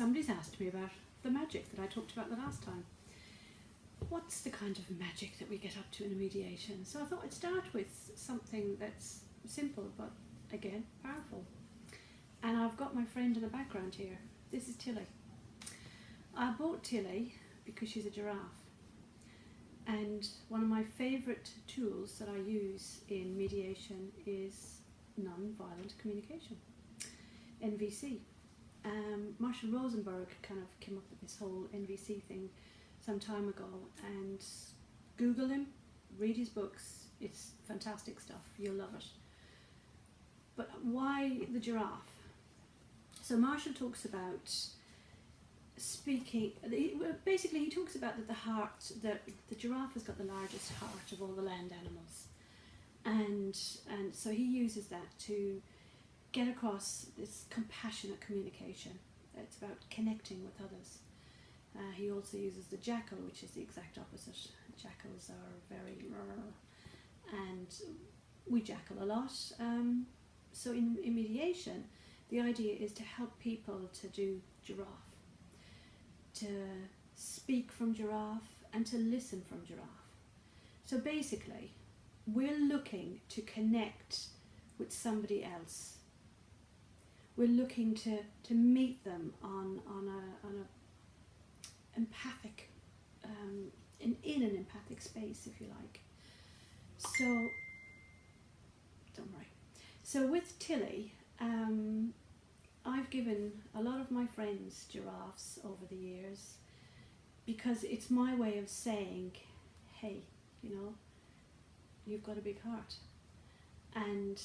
somebody's asked me about the magic that I talked about the last time. What's the kind of magic that we get up to in a mediation? So I thought I'd start with something that's simple but, again, powerful. And I've got my friend in the background here. This is Tilly. I bought Tilly because she's a giraffe. And one of my favourite tools that I use in mediation is non-violent communication, NVC. Marshall Rosenberg kind of came up with this whole NVC thing some time ago, and Google him, read his books, it's fantastic stuff, you'll love it. But why the giraffe? So Marshall talks about speaking, basically he talks about that the giraffe has got the largest heart of all the land animals, and so he uses that to get across this compassionate communication. It's about connecting with others. He also uses the jackal, which is the exact opposite. Jackals are very and we jackal a lot. So in mediation, the idea is to help people to do giraffe, to speak from giraffe and to listen from giraffe. So basically, we're looking to connect with somebody else. We're looking to meet them on a empathic, in an empathic space, if you like. So, don't worry. So with Tilly, I've given a lot of my friends giraffes over the years because it's my way of saying, hey, you've got a big heart. And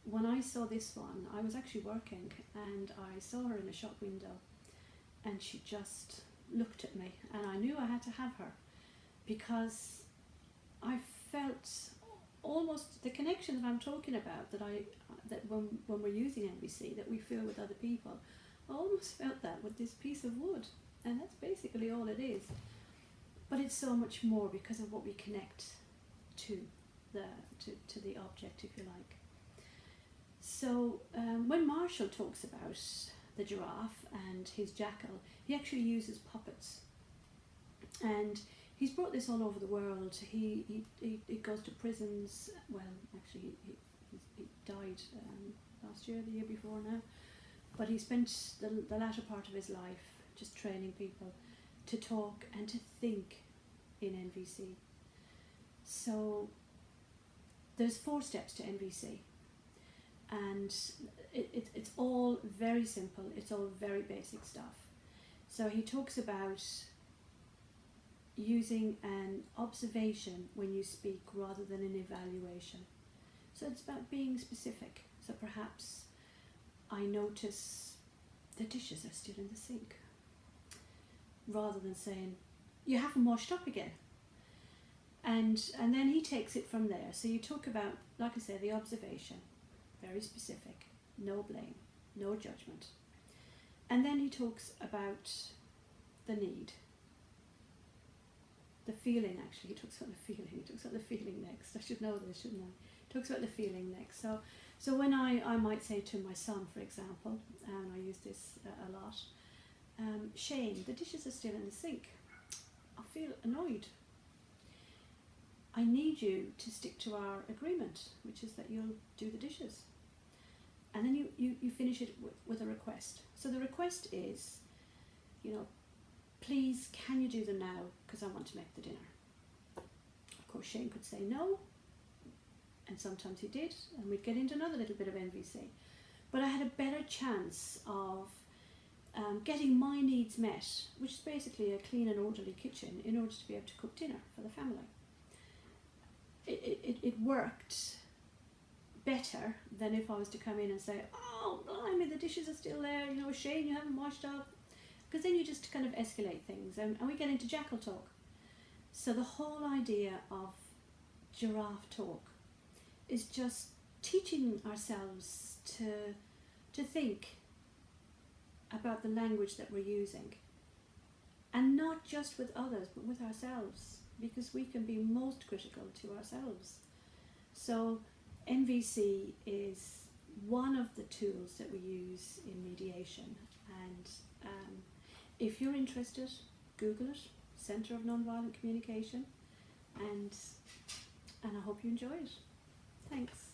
when I saw this one, I was actually working and I saw her in a shop window and she just looked at me, and I knew I had to have her because I felt almost the connection that I'm talking about, that when we're using NVC, that we feel with other people. I almost felt that with this piece of wood, and that's basically all it is. But it's so much more because of what we connect to the object, if you like. So when Marshall talks about the giraffe and his jackal, he actually uses puppets, and he's brought this all over the world. He goes to prisons. Well, actually, he died last year, the year before now, but he spent the latter part of his life just training people to talk and to think in NVC. So there's 4 steps to NVC. And it's all very simple, it's all very basic stuff. So he talks about using an observation when you speak rather than an evaluation. So it's about being specific. So perhaps I notice the dishes are still in the sink, rather than saying, you haven't washed up again. And then he takes it from there. So you talk about, like I said, the observation. Very specific, no blame, no judgment. And then he talks about the need. The feeling, actually, he talks about the feeling. He talks about the feeling next. I should know this, shouldn't I? He talks about the feeling next. So when I might say to my son, for example, and I use this a lot, Shane, the dishes are still in the sink. I feel annoyed. I need you to stick to our agreement, which is that you'll do the dishes. And then you finish it with a request. So the request is, please, can you do them now? Because I want to make the dinner. Of course, Shane could say no, and sometimes he did, and we'd get into another little bit of NVC. But I had a better chance of getting my needs met, which is basically a clean and orderly kitchen, in order to be able to cook dinner for the family. It worked better than if I was to come in and say, oh, blimey, the dishes are still there, Shane, you haven't washed up. Because then you just kind of escalate things, and we get into jackal talk. So the whole idea of giraffe talk is just teaching ourselves to think about the language that we're using, and not just with others, but with ourselves, because we can be most critical to ourselves. So NVC is one of the tools that we use in mediation, and if you're interested, Google it, Centre of Nonviolent Communication, and I hope you enjoy it. Thanks.